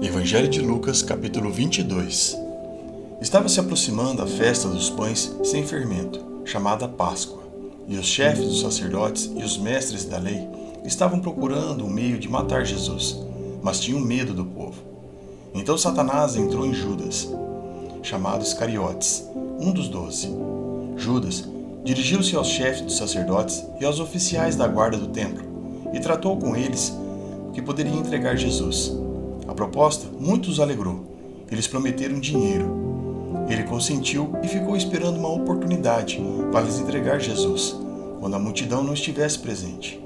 Evangelho de Lucas, capítulo 22. Estava se aproximando a festa dos pães sem fermento, chamada Páscoa, e os chefes dos sacerdotes e os mestres da lei estavam procurando um meio de matar Jesus, mas tinham medo do povo. Então Satanás entrou em Judas, chamado Iscariotes, um dos 12. Judas dirigiu-se aos chefes dos sacerdotes e aos oficiais da guarda do templo, e tratou com eles que poderia entregar Jesus. A proposta muito os alegrou. Eles prometeram dinheiro. Ele consentiu e ficou esperando uma oportunidade para lhes entregar Jesus, quando a multidão não estivesse presente.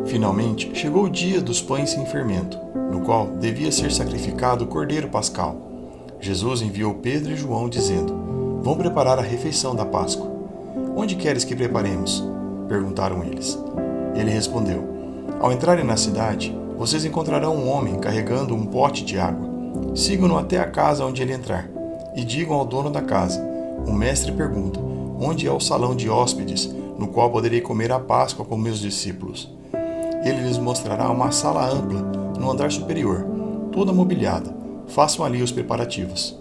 Finalmente, chegou o dia dos pães sem fermento, no qual devia ser sacrificado o cordeiro pascal. Jesus enviou Pedro e João, dizendo: "Vão preparar a refeição da Páscoa." "Onde queres que preparemos?" perguntaram eles. Ele respondeu: "Ao entrarem na cidade, vocês encontrarão um homem carregando um pote de água. Sigam-no até a casa onde ele entrar, e digam ao dono da casa: o mestre pergunta, onde é o salão de hóspedes, no qual poderei comer a Páscoa com meus discípulos? Ele lhes mostrará uma sala ampla, no andar superior, toda mobiliada. Façam ali os preparativos."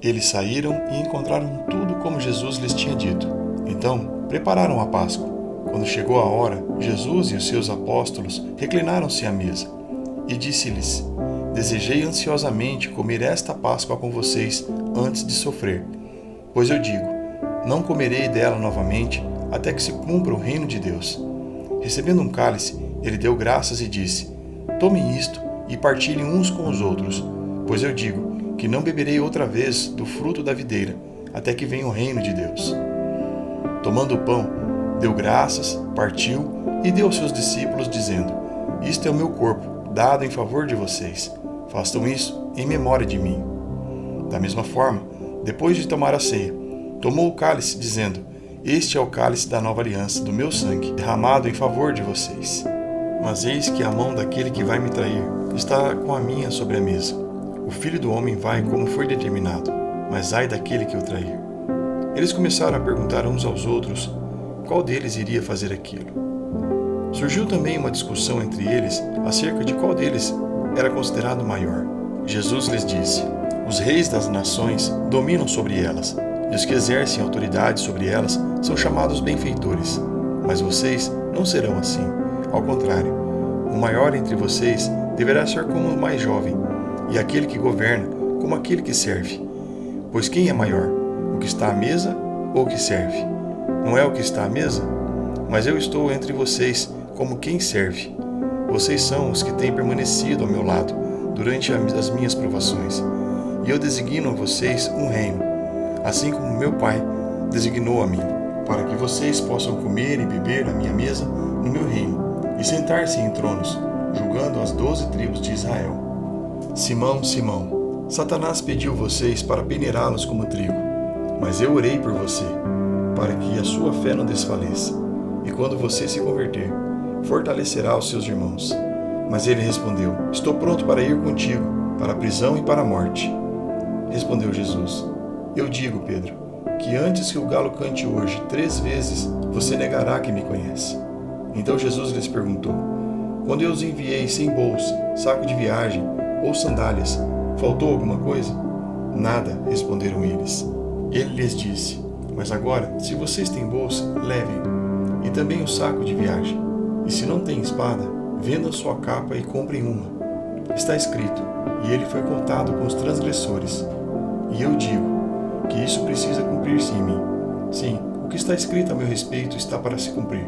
Eles saíram e encontraram tudo como Jesus lhes tinha dito. Então, prepararam a Páscoa. Quando chegou a hora, Jesus e os seus apóstolos reclinaram-se à mesa. E disse-lhes: "Desejei ansiosamente comer esta Páscoa com vocês antes de sofrer. Pois eu digo, não comerei dela novamente até que se cumpra o reino de Deus." Recebendo um cálice, ele deu graças e disse: "Tomem isto e partilhem uns com os outros, pois eu digo que não beberei outra vez do fruto da videira, até que venha o reino de Deus." Tomando o pão, deu graças, partiu e deu aos seus discípulos, dizendo: "Isto é o meu corpo, dado em favor de vocês. Façam isso em memória de mim." Da mesma forma, depois de tomar a ceia, tomou o cálice, dizendo: "Este é o cálice da nova aliança, do meu sangue, derramado em favor de vocês. Mas eis que a mão daquele que vai me trair está com a minha sobre a mesa. O Filho do Homem vai como foi determinado, mas ai daquele que o trair." Eles começaram a perguntar uns aos outros qual deles iria fazer aquilo. Surgiu também uma discussão entre eles acerca de qual deles era considerado maior. Jesus lhes disse: "Os reis das nações dominam sobre elas, e os que exercem autoridade sobre elas são chamados benfeitores. Mas vocês não serão assim. Ao contrário, o maior entre vocês deverá ser como o mais jovem, e aquele que governa como aquele que serve. Pois quem é maior, o que está à mesa ou o que serve? Não é o que está à mesa? Mas eu estou entre vocês como quem serve. Vocês são os que têm permanecido ao meu lado durante as minhas provações, e eu designo a vocês um reino, assim como meu Pai designou a mim, para que vocês possam comer e beber à minha mesa no meu reino, e sentar-se em tronos, julgando as 12 tribos de Israel. Simão, Simão, Satanás pediu vocês para peneirá-los como trigo, mas eu orei por você, para que a sua fé não desfaleça, e quando você se converter, fortalecerá os seus irmãos." Mas ele respondeu: "Estou pronto para ir contigo, para a prisão e para a morte." Respondeu Jesus: "Eu digo, Pedro, que antes que o galo cante hoje 3 vezes, você negará que me conhece." Então Jesus lhes perguntou: "Quando eu os enviei sem bolsa, saco de viagem ou sandálias, faltou alguma coisa?" "Nada", responderam eles. Ele lhes disse: "Mas agora, se vocês têm bolsa, levem, e também o saco de viagem. E se não têm espada, vendam sua capa e comprem uma. Está escrito: e ele foi contado com os transgressores. E eu digo que isso precisa cumprir-se em mim. Sim, o que está escrito a meu respeito está para se cumprir."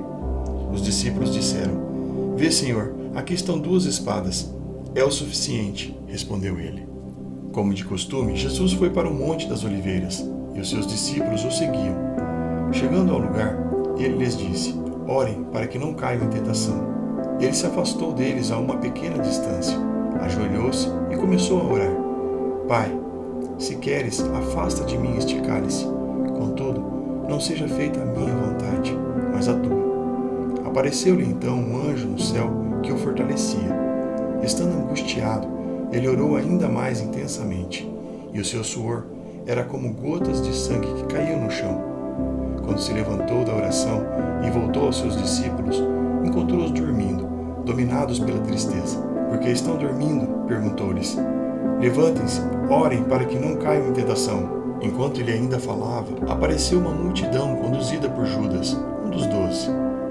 Os discípulos disseram: "Vê, Senhor, aqui estão 2 espadas. É o suficiente", respondeu ele. Como de costume, Jesus foi para o Monte das Oliveiras, e os seus discípulos o seguiam. Chegando ao lugar, ele lhes disse: "Orem para que não caiam em tentação." Ele se afastou deles a uma pequena distância, ajoelhou-se e começou a orar: "Pai, se queres, afasta de mim este cálice. Contudo, não seja feita a minha vontade, mas a tua." Apareceu-lhe então um anjo no céu que o fortalecia. Estando angustiado, ele orou ainda mais intensamente, e o seu suor era como gotas de sangue que caíam no chão. Quando se levantou da oração e voltou aos seus discípulos, encontrou-os dormindo, dominados pela tristeza. "Por que estão dormindo?" perguntou-lhes. Levantem-se, orem para que não caiam em tentação. Enquanto ele ainda falava, apareceu uma multidão conduzida por Judas, um dos 12.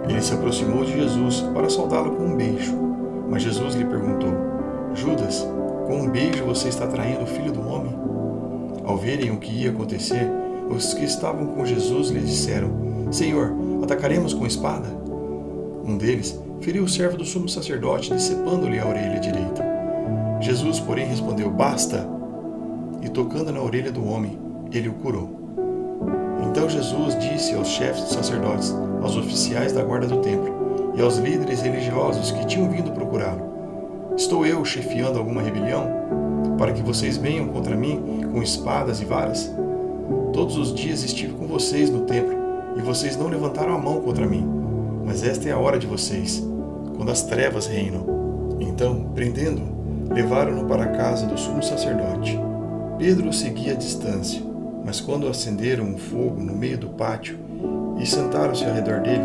Ele se aproximou de Jesus para saudá-lo com um beijo. Mas Jesus lhe perguntou: Judas, com um beijo você está traindo o Filho do Homem? Ao verem o que ia acontecer, os que estavam com Jesus lhe disseram: Senhor, atacaremos com espada? Um deles feriu o servo do sumo sacerdote, decepando-lhe a orelha direita. Jesus, porém, respondeu: Basta! E tocando na orelha do homem, ele o curou. Então Jesus disse aos chefes dos sacerdotes, aos oficiais da guarda do templo e aos líderes religiosos que tinham vindo procurá-lo: Estou eu chefiando alguma rebelião, para que vocês venham contra mim com espadas e varas? Todos os dias estive com vocês no templo, e vocês não levantaram a mão contra mim. Mas esta é a hora de vocês, quando as trevas reinam. Então, prendendo-o, levaram-no para a casa do sumo sacerdote. Pedro o seguia à distância, mas quando acenderam um fogo no meio do pátio e sentaram-se ao redor dele,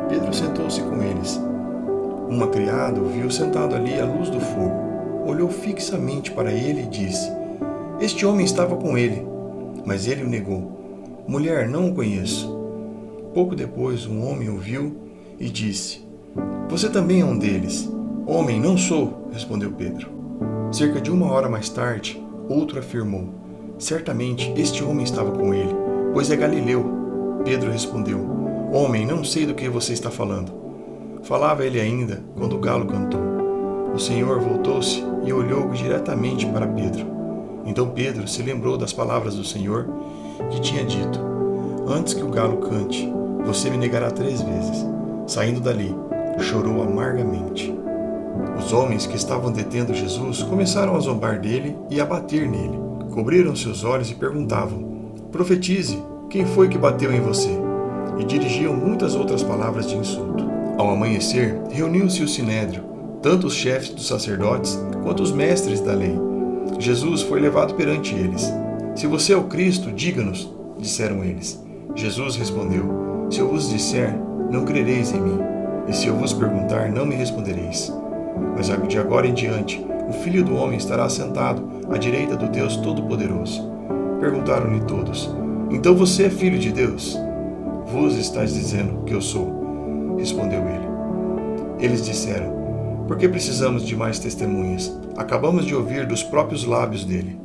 Pedro sentou-se com eles. Uma criada o viu sentado ali à luz do fogo, olhou fixamente para ele e disse: Este homem estava com ele. Mas ele o negou: Mulher, não o conheço. Pouco depois, um homem o viu e disse: Você também é um deles. Homem, não sou, respondeu Pedro. Cerca de 1 hora mais tarde, outro afirmou: Certamente este homem estava com ele, pois é galileu. Pedro respondeu: Homem, não sei do que você está falando. Falava ele ainda quando o galo cantou. O Senhor voltou-se e olhou diretamente para Pedro. Então Pedro se lembrou das palavras do Senhor, que tinha dito: Antes que o galo cante, você me negará 3 vezes. Saindo dali, chorou amargamente. Os homens que estavam detendo Jesus começaram a zombar dele e a bater nele. Cobriram seus olhos e perguntavam: Profetize, quem foi que bateu em você? E dirigiam muitas outras palavras de insulto. Ao amanhecer, reuniu-se o sinédrio, tanto os chefes dos sacerdotes quanto os mestres da lei. Jesus foi levado perante eles. Se você é o Cristo, diga-nos, disseram eles. Jesus respondeu: Se eu vos disser, não crereis em mim, e se eu vos perguntar, não me respondereis. Mas de agora em diante, o Filho do Homem estará sentado à direita do Deus Todo-Poderoso. Perguntaram-lhe todos: Então você é filho de Deus? Vos estáis dizendo que eu sou, respondeu ele. Eles disseram: Por que precisamos de mais testemunhas? Acabamos de ouvir dos próprios lábios dele.